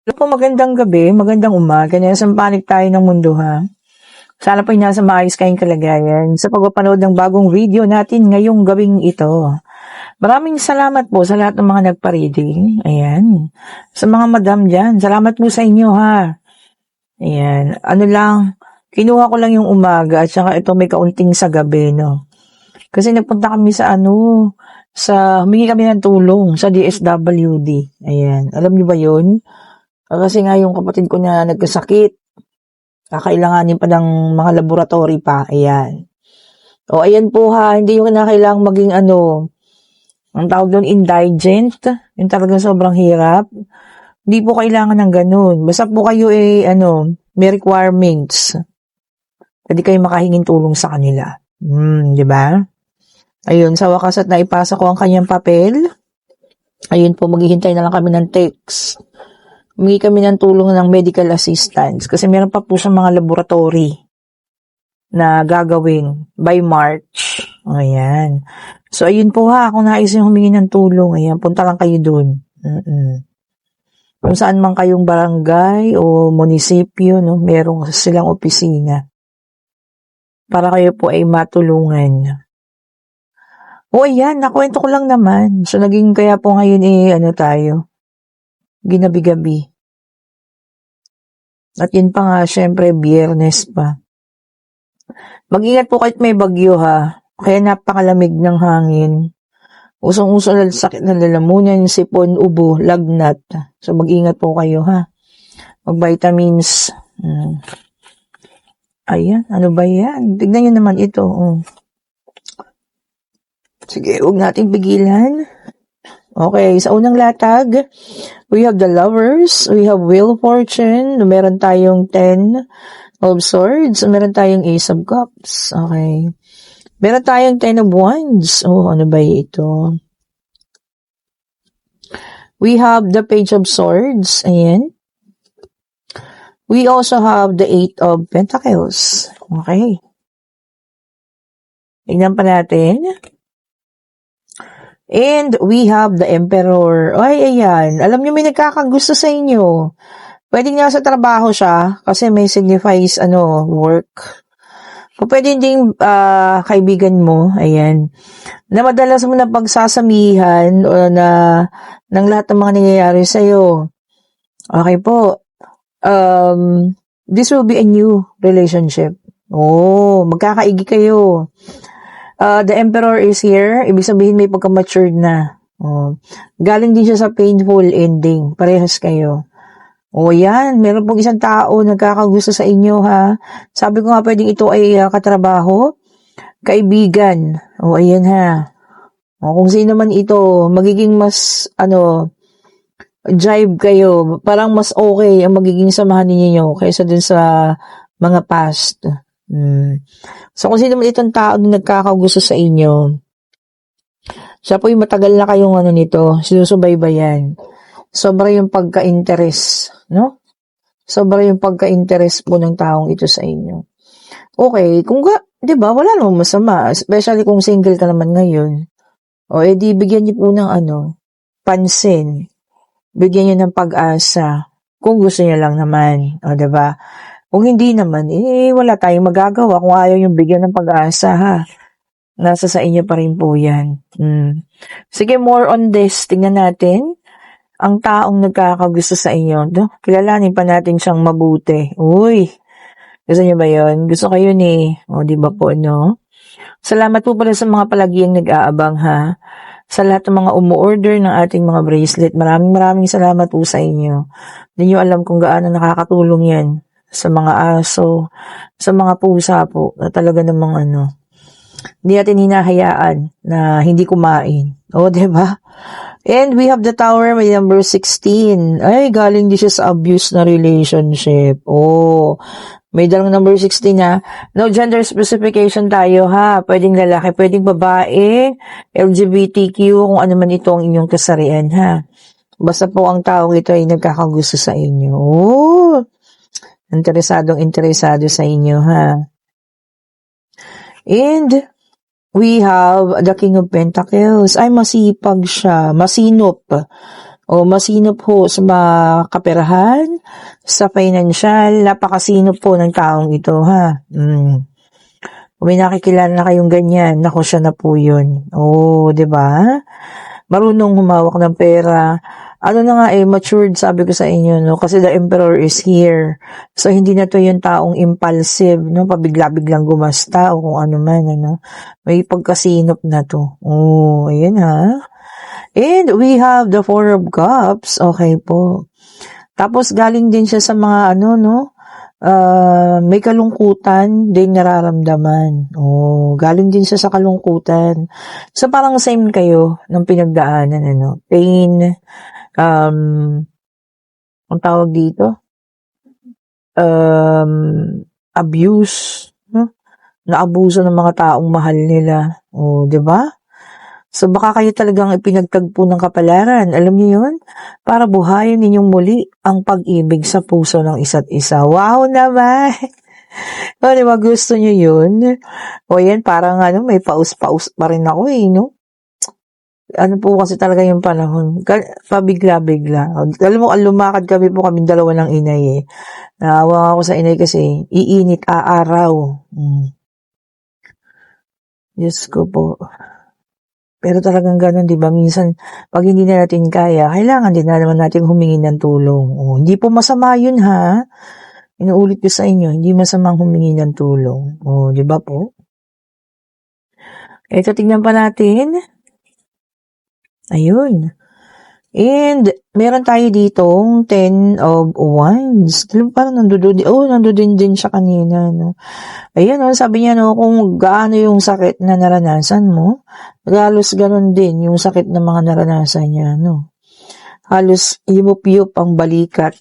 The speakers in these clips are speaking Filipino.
Hello po, magandang gabi, magandang umaga. Nasa panig tayo ng mundo, ha? Sana po nasa maayos kayong kalagayan sa pagpapanood ng bagong video natin ngayong gabing ito. Maraming salamat po sa lahat ng mga nagpa-reading. Ayan. Sa mga madam dyan, salamat po sa inyo, ha? Ayan. Ano lang, kinuha ko lang yung umaga at saka ito may kaunting sa gabi, no? Kasi nagpunta kami sa humingi kami ng tulong sa DSWD. Ayan. Alam niyo ba yun? Kasi nga yung kapatid ko na nagkasakit, kakailanganin pa ng mga laboratory pa, ayan. O ayan po ha, hindi yung kinakailangang maging ang tawag doon indigent, yung talagang sobrang hirap. Hindi po kailangan ng ganun. Basta po kayo may requirements. Pwede kayo makahingin tulong sa kanila. Di ba? Ayun, sa wakas at naipasa ko ang kanyang papel. Ayun po, maghihintay na lang kami ng text. Humingi kami ng tulong ng medical assistance kasi meron pa po sa mga laboratory na gagawin by March. Ayan. So, ayun po ha, kung nais yung humingi ng tulong, ayan, punta lang kayo dun. Kung saan man kayong barangay o munisipyo, no, merong silang opisina para kayo po ay matulungan. O, ayan, nakwento ko lang naman. So, naging kaya po ngayon tayo, ginabi-gabi. At yun pa nga, syempre, Biyernes pa. Mag-ingat po kahit may bagyo ha. Kaya napakalamig ng hangin. Usong-uso na sakit ng lalamunan, sipon, ubo, lagnat. So mag-ingat po kayo ha. Mag-vitamins. Ayan, ano ba yan? Tignan nyo naman ito. Sige, huwag nating pigilan. Okay, sa unang latag, we have the Lovers, we have Wheel of Fortune, meron tayong 10 of Swords, meron tayong Ace of Cups. Okay. Meron tayong 10 of Wands. Oh, ano ba ito? We have the Page of Swords. Ayan. We also have the 8 of Pentacles. Okay. Tingnan pa natin. And we have the Emperor. Ay, ayan. Alam niyo, may nagkakagusto sa inyo. Pwede nga sa trabaho siya kasi may signifies work. Kung pwede ding kaibigan mo, ayan, na madalas mo na pagsasamihan o ng lahat ng mga nangyayari sa'yo. Okay po. This will be a new relationship. Oh, magkakaigi kayo. The Emperor is here. Ibig sabihin may pagka-matured na. Oh. Galing din siya sa painful ending. Parehas kayo. O yan, meron pong isang tao nagkakagusto sa inyo ha. Sabi ko nga pwedeng ito ay katrabaho, kaibigan. O ayan ha. O kung sino man ito, magiging mas jive kayo. Parang mas okay ang magiging samahan ninyo kaysa dun sa mga past. So kung sino man itong tao na nagkakagusto sa inyo, siya po yung matagal na kayong nito, sinusubaybayan. Sobra yung pagka-interest, no? Sobra yung pagka-interest po ng taong ito sa inyo. Okay, di ba, wala namang masama, especially kung single ka naman ngayon. O, edi bigyan niyo po ng pansin. Bigyan niyo ng pag-asa. Kung gusto niyo lang naman, o, di ba? Kung hindi naman, wala tayong magagawa kung ayaw yung bigyan ng pag-asa, ha? Nasa sa inyo pa rin po yan. Sige, more on this. Tingnan natin. Ang taong nagkakagusto sa inyo, kilalanin pa natin siyang mabuti. Uy, gusto niyo ba yun? Gusto kayo ni, di ba po, no? Salamat po pala sa mga palagiang nag-aabang, ha? Sa lahat ng mga umu-order ng ating mga bracelet. Maraming salamat po sa inyo. Hindi niyo alam kung gaano nakakatulong yan sa mga aso, sa mga pusa po, na talaga namang hindi natin hinahayaan na hindi kumain. Di ba? And we have the Tower, may number 16. Ay, galing din siya sa abuse na relationship. May dalang number 16 ha. No gender specification tayo ha. Pwedeng lalaki, pwedeng babae, LGBTQ, kung ano man ito ang inyong kasarian ha. Basta po ang taong ito ay nagkakagusto sa inyo. Interesado sa inyo ha. And we have the King of Pentacles. Ay, masipag siya. Masinop. O masinop po sa mga kaperahan, sa financial, napakasinop po ng taong ito, ha. Kung may nakikilala na kayong ganyan, naku, siya na po yun. Oo, 'di ba? Marunong humawak ng pera. Ano na nga matured sabi ko sa inyo, no? Kasi the emperor is here. So, hindi na to yung taong impulsive, no? Pabigla-biglang gumasta o kung ano man, ano? May pagkasinop na to. Oh, ayan ha. And we have the Four of Cups. Okay po. Tapos, galing din siya sa mga ano, no? May kalungkutan din nararamdaman. Oh, galing din siya sa kalungkutan. So, parang same kayo ng pinagdaanan, ano? Pain, ang tawag dito? Abuse, no? Naabuso ng mga taong mahal nila. Oh, 'di ba? So, baka kayo talagang ipinagtagpo ng kapalaran. Alam niyo yun? Para buhayin ninyong muli ang pag-ibig sa puso ng isa't isa. Wow naman! O, di ba gusto niyo yun? O yan, parang ano, may paus-paus pa rin ako no? Ano po kasi talaga yung panahon. Pabigla-bigla. Alam mo, lumakad kami po kami dalawa ng inay Naawa ako sa inay kasi iinit aaraw. Diyos ko po. Pero talagang ganun, di ba? Minsan, pag hindi na natin kaya, kailangan din na naman natin humingi ng tulong. Hindi po masama yun, ha? Inuulit ko sa inyo, hindi masamang humingi ng tulong. Di ba po? Ito, tignan pa natin. Ayun. And, meron tayo ditong 10 of Wands. Parang nandoon din siya kanina, no? Ayun, sabi niya, no, kung gaano yung sakit na naranasan mo, halos ganun din yung sakit na mga naranasan niya, no? Halos yup-yup ang balikat,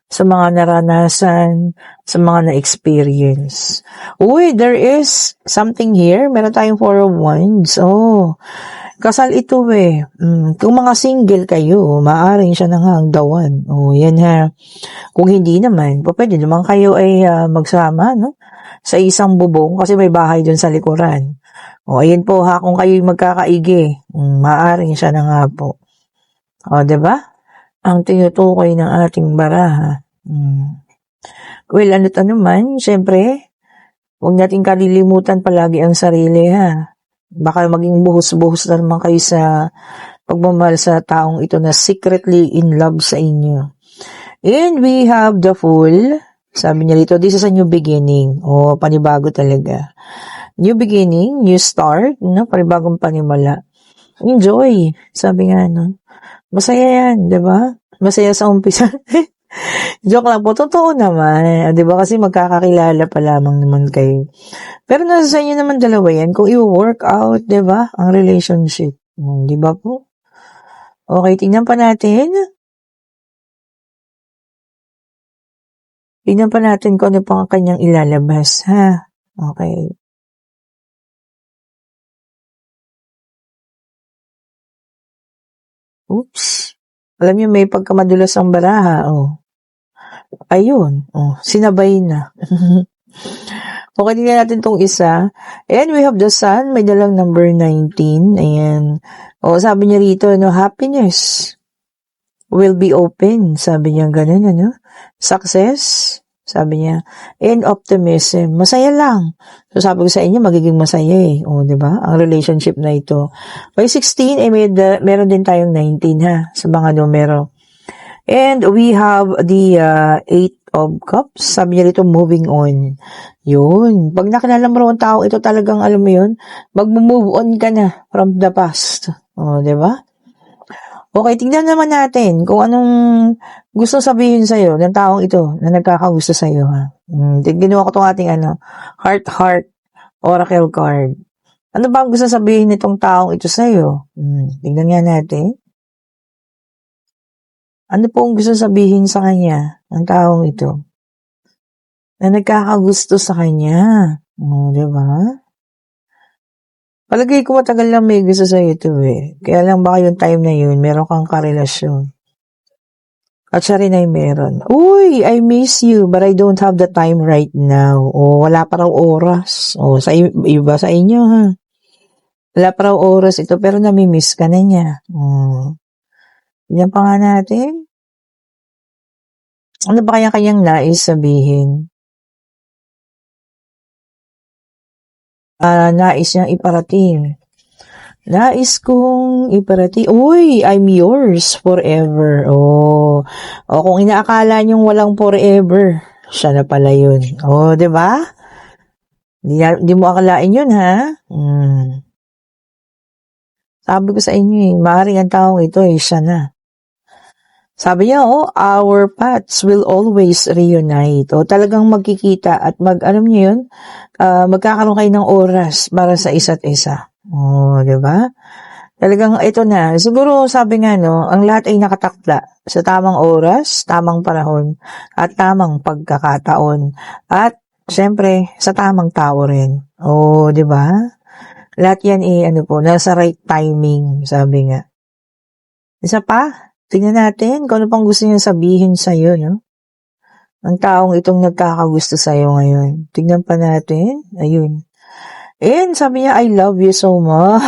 sa mga naranasan, sa mga na-experience. Uy, there is something here. Meron tayong 4 of Wands. Kasal ito Kung mga single kayo, maaaring siya nang hangdawan. Yan ha. Kung hindi naman, pwede naman kayo ay magsama, no? Sa isang bubong kasi may bahay dun sa likuran. Ayun po ha, kung kayo'y magkakaigi, maaaring siya na nga po. Diba? Ang tinutukoy ng ating baraha. Well, ano man, syempre, huwag natin kalilimutan palagi ang sarili ha. Baka maging buhos-buhos na naman kayo sa pagmamahal sa taong ito na secretly in love sa inyo. And we have the Fool. Sabi niya dito, this is a new beginning. Panibago talaga. New beginning, new start, no? Panibagong panimala. Enjoy. Sabi nga, no? Masaya yan, di ba? Masaya sa umpisa. Joke lang po, totoo naman. Di ba? Kasi magkakakilala pa lamang naman kayo. Pero nasa sa inyo naman dalawa yan, kung i-work out, di ba? Ang relationship. Di ba po? Okay, tingnan pa natin. Tingnan pa natin kung ano pang kanyang ilalabas, ha? Okay. Oops. Alam niyo, may pagkamadulas ang baraha, Ayun, sinabay na. Okay, tingnan natin tong isa. And we have the Sun, may dalang number 19. Ayan. Sabi niya rito, happiness will be open. Sabi niya ganun, Success, sabi niya. And optimism, masaya lang. So, sabi ko sa inyo, magiging masaya diba? Ang relationship na ito. By 16, meron din tayong 19, ha? Sa mga numero. And we have the 8 of Cups. Sabi niya dito, moving on. Yun. Pag nakilala mo raw ang tao, ito talagang, alam mo yun, mag-move on ka na from the past. Diba? Okay, tingnan naman natin kung anong gusto sabihin sa'yo ng taong ito na nagkakagusto sa'yo, ha? Ginawa ko itong ating, heart oracle card. Ano ba ang gusto sabihin nitong taong ito sa'yo? Tingnan nga natin. Ano po ang gusto sabihin sa kanya ng taong ito? Na nagkakagusto sa kanya. Diba? Palagay ko matagal lang may gusto sa'yo ito Kaya lang baka yung time na yun, meron kang karelasyon. At siya rin ay meron. Uy, I miss you, but I don't have the time right now. Wala pa raw oras. Sa iba sa inyo, ha? Wala pa raw oras ito, pero nami-miss ka na niya. Tignan pa nga natin. Ano ba kaya kanyang nais sabihin? Nais niyang iparating. Nais kong iparating, uy, I'm yours forever. O kung inaakala niyong walang forever, siya na pala yun. Di ba? Di mo akalain yun, ha? Sabi ko sa inyo, maaaring ang taong ito, siya na. Sabi niya, our paths will always reunite. Talagang magkikita at alam niyo yun, magkakaroon kayo ng oras para sa isa't isa. Di ba? Talagang ito na. Siguro sabi nga, ang lahat ay nakatakda sa tamang oras, tamang panahon, at tamang pagkakataon. At, syempre, sa tamang tao rin. Di ba? Lahat yan nasa right timing, sabi nga. Isa pa, tingnan natin kung ano pang gusto niya sabihin sa'yo, no? Ang taong itong nagkakagusto sa'yo ngayon. Tingnan pa natin. Ayun. And sabi niya, I love you so much.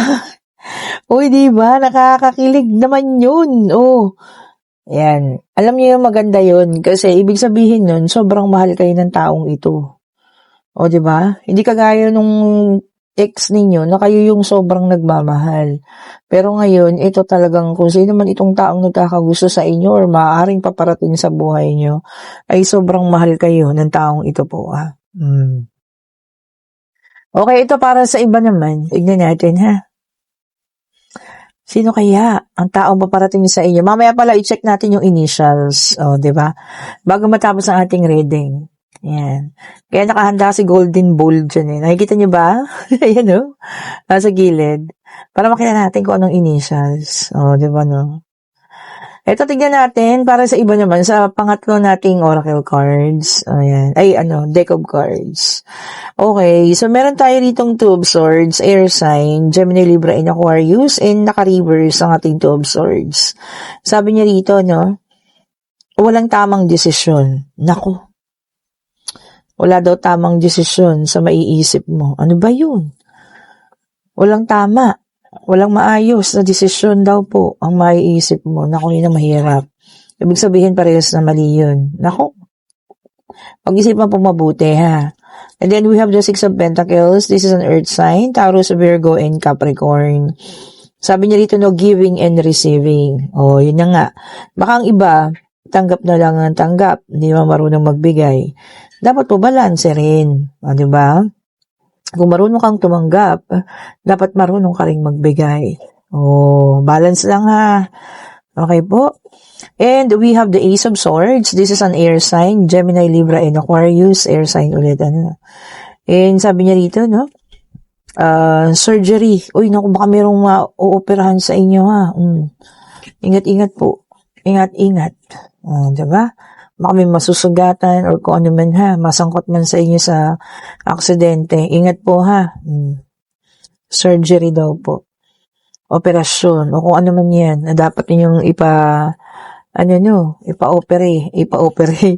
Uy, diba? Nakakakilig naman yun. Ayan. Alam niyo yung maganda yun. Kasi ibig sabihin nun, sobrang mahal kayo ng taong ito. Diba? Hindi kagaya nung ex ninyo na kayo yung sobrang nagmamahal. Pero ngayon, ito talagang kung sino man itong taong nagkakagusto sa inyo or maaaring paparating sa buhay nyo, ay sobrang mahal kayo ng taong ito po. Okay, ito para sa iba naman. Tignan natin, ha? Sino kaya ang taong paparating sa inyo? Mamaya pala, i-check natin yung initials. Diba? Bago matapos ang ating reading. Yan. Kaya nakahanda si Golden Bowl dyan. Nakikita niyo ba? Ayan, nasa gilid. Para makita natin kung anong initials. Diba, no? Ito, tignan natin para sa iba naman, sa pangatlo nating oracle cards. Ayan. Deck of cards. Okay, so meron tayo ditong Two of Swords, Air Sign, Gemini, Libra, and Aquarius, and naka-reverse ang ating Two of Swords. Sabi niya rito, walang tamang desisyon. Naku. Wala daw tamang desisyon sa maiisip mo. Ano ba yun? Walang tama. Walang maayos na desisyon daw po ang maiisip mo. Naku, yun ang mahirap. Ibig sabihin parehas na mali yun. Naku. Pag-isipan po mabuti, ha? And then we have the Six of Pentacles. This is an earth sign. Taurus, Virgo, and Capricorn. Sabi niya dito, giving and receiving. Yun na nga. Baka ang iba, tanggap na lang ang tanggap. Hindi naman marunong magbigay. Dapat po balance rin. Diba? Kung marunong kang tumanggap, dapat marunong ka rin magbigay. Balance lang, ha. Okay po. And we have the Ace of Swords. This is an air sign. Gemini, Libra, and Aquarius. Air sign ulit. And sabi niya rito, surgery. Uy, naku, baka mayroong ma-ooperahan sa inyo, ha. Ingat-ingat po. Ingat-ingat. Diba? Baka may masusugatan or kung ano man, ha. Masangkot man sa inyo sa aksidente. Ingat po, ha. Surgery daw po. Operasyon. O kung ano man yan na dapat ninyong ipa-opera. Ipa-opera.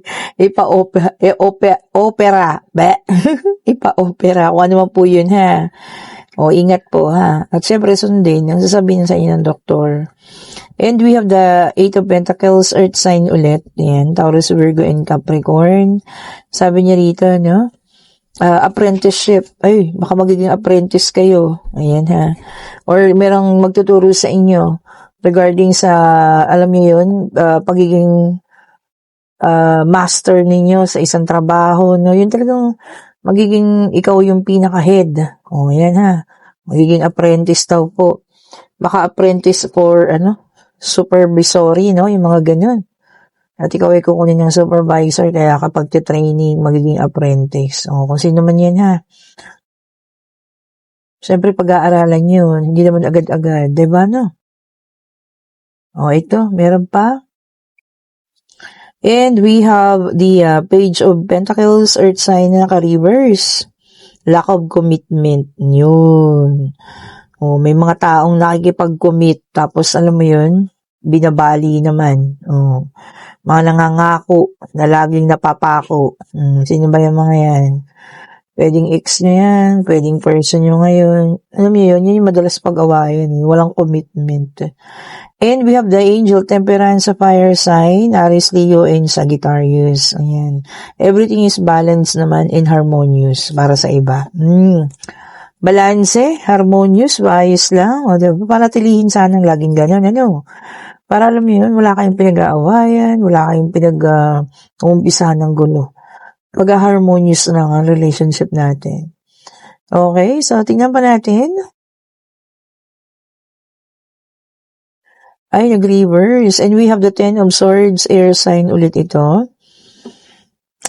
Kung ano man po yun, ha. Ingat po, ha. At syempre, sundin yung sasabihin sa inyo ng doktor. And we have the Eight of Pentacles, Earth sign ulit. Yan, Taurus, Virgo, and Capricorn. Sabi niya rito, apprenticeship. Ay, baka magiging apprentice kayo. Ayan, ha. Or merong magtuturo sa inyo regarding sa, alam niyo yun, pagiging master ninyo sa isang trabaho. Yun talagang magiging ikaw yung pinaka-head. Ayan, ha. Magiging apprentice daw po. Baka apprentice for, supervisory, yung mga ganun. At ikaw ay kukunin ng supervisor, kaya kapag training magiging apprentice. Kung sino man yan, ha. Siyempre, pag-aaralan yun, hindi naman agad-agad. Diba, no? Ito, meron pa. And we have the Page of Pentacles, Earth sign na naka-reverse. Lack of commitment. Yun. May mga taong nakikipag-commit, tapos alam mo yun, binabali naman. Mga nangangako na laging napapako. Sino ba yung mga yan? Pwedeng ex nyo yan, pwedeng person nyo ngayon. Alam niyo yun, yun yung madalas pag-awayan. Walang commitment. And we have the angel, Temperance sa fire sign, Aries, Leo, and Sagittarius. Ayan. Everything is balanced naman and harmonious para sa iba. Balanse, harmonious, ayos lang. O, diba? Panatilihin sanang laging ganyan, ano? Para alam mo yun, wala kayong pinag-aawayan, wala kayong umpisahan ng gulo. Pag-harmonious na ang relationship natin. Okay, so tingnan pa natin. Ay, nag-reverse. And we have the 10 of Swords, air sign ulit ito.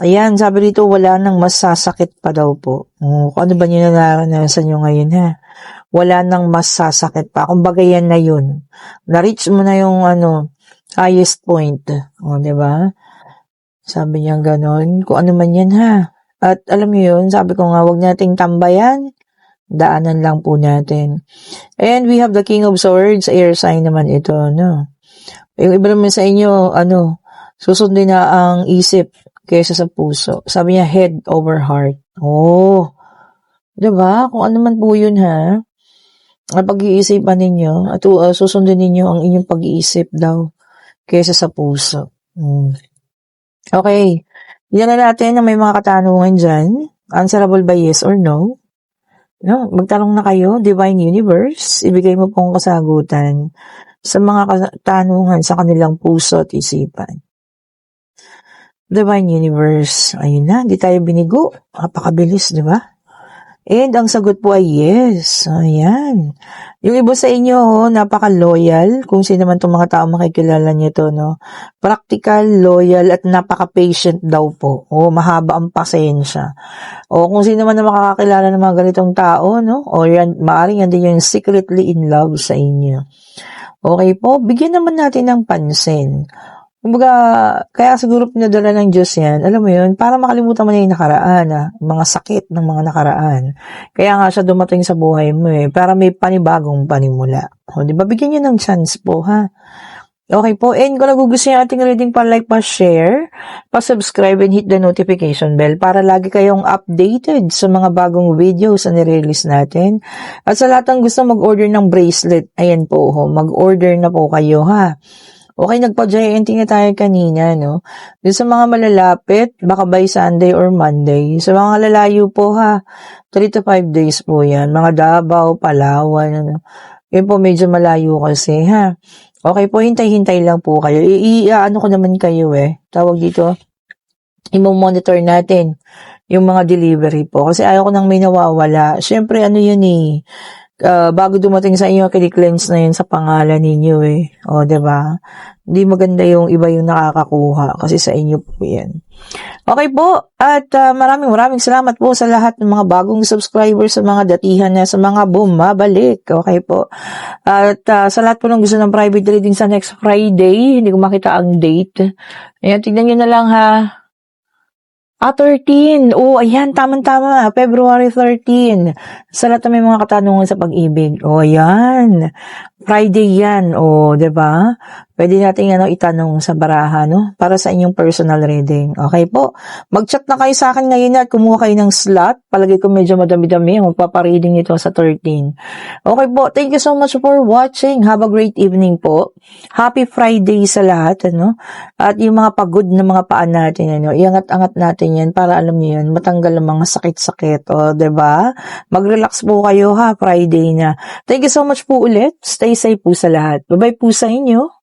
Ayan, sabi dito, wala nang masasakit pa daw po. Kung ano ba niyo naranasan nyo ngayon, ha? Wala nang masasakit pa. Kumbaga yan na yun. Na-reach mo na yung, highest point. O, diba? Sabi niya ganon. Kung ano man yan, ha? At alam niyo yun, sabi ko nga, wag nating tambayan. Daanan lang po natin. And we have the King of Swords, air sign naman ito, no? Yung iba naman sa inyo, susundin na ang isip kaysa sa puso. Sabi niya, head over heart. Oh, diba? Kung ano man po yun, ha? Ang pag-iisipan ninyo, at susundin ninyo ang inyong pag-iisip daw kaysa sa puso. Okay. Yan na natin na may mga katanungan dyan. Answerable by yes or no. No, magtanong na kayo, Divine Universe, ibigay mo pong kasagutan sa mga katanungan sa kanilang puso at isipan. Divine Universe, ayun na, hindi tayo binigo. Napakabilis, di ba? And ang sagot po ay yes. Ayan. Yung iba sa inyo, napaka-loyal. Kung sino man itong mga tao makikilala niyo to, no? Practical, loyal, at napaka-patient daw po. Mahaba ang pasensya. Kung sino man na makakakilala ng mga ganitong tao, no? Maaaring yan din yung secretly in love sa inyo. Okay po, bigyan naman natin ng pansin. Kumbaga, kaya siguro pinadala ng Diyos yan, alam mo yun, para makalimutan mo na yung nakaraan, mga sakit ng mga nakaraan. Kaya nga siya dumating sa buhay mo para may panibagong panimula. Di ba? Bigyan niyo ng chance po, ha? Okay po, and kung nagugustuhan yung ating reading, pa-like, pa-share, pa-subscribe, and hit the notification bell para lagi kayong updated sa mga bagong videos na nire-release natin. At sa lahat ng gusto mag-order ng bracelet, ayan po, mag-order na po kayo, ha? Okay, nagpa-JNT na tayo kanina, no? Doon sa mga malalapit, baka by Sunday or Monday. Sa mga lalayo po, ha? 3 to 5 days po yan. Mga Davao, Palawan, ano. Yun po, medyo malayo kasi, ha? Okay po, hintay-hintay lang po kayo. Ano ko naman kayo, Tawag dito, i-monitor natin yung mga delivery po. Kasi ayaw ko nang may nawawala. Siyempre, yun bago dumating sa inyo, kini-cleanse na yun sa pangalan ninyo diba? Hindi maganda yung iba yung nakakakuha kasi sa inyo po yan. Okay po, at maraming salamat po sa lahat ng mga bagong subscribers, sa mga datihan na, sa mga bumabalik. Okay po. At sa lahat po ng gusto ng private reading sa next Friday, hindi ko makita ang date. Ayan, tignan nyo na lang, ha. 13. Ayan, tamang-tama. February 13. Sa lahat may mga katanungan sa pag-ibig. Ayan. Friday yan. Diba? Pwede natin itanong sa baraha, no? Para sa inyong personal reading. Okay po. Mag-chat na kayo sa akin ngayon at kumuha kayo ng slot. Palagi ko medyo madami-dami ang magpapareading nito sa 13. Okay po. Thank you so much for watching. Have a great evening po. Happy Friday sa lahat, At yung mga pagod na mga paan natin, iangat-angat natin yan para alam niyo yan, matanggal ang mga sakit-sakit. Diba? Mag-relax po kayo, ha? Friday na. Thank you so much po ulit. Stay safe po sa lahat. Bye-bye po sa inyo.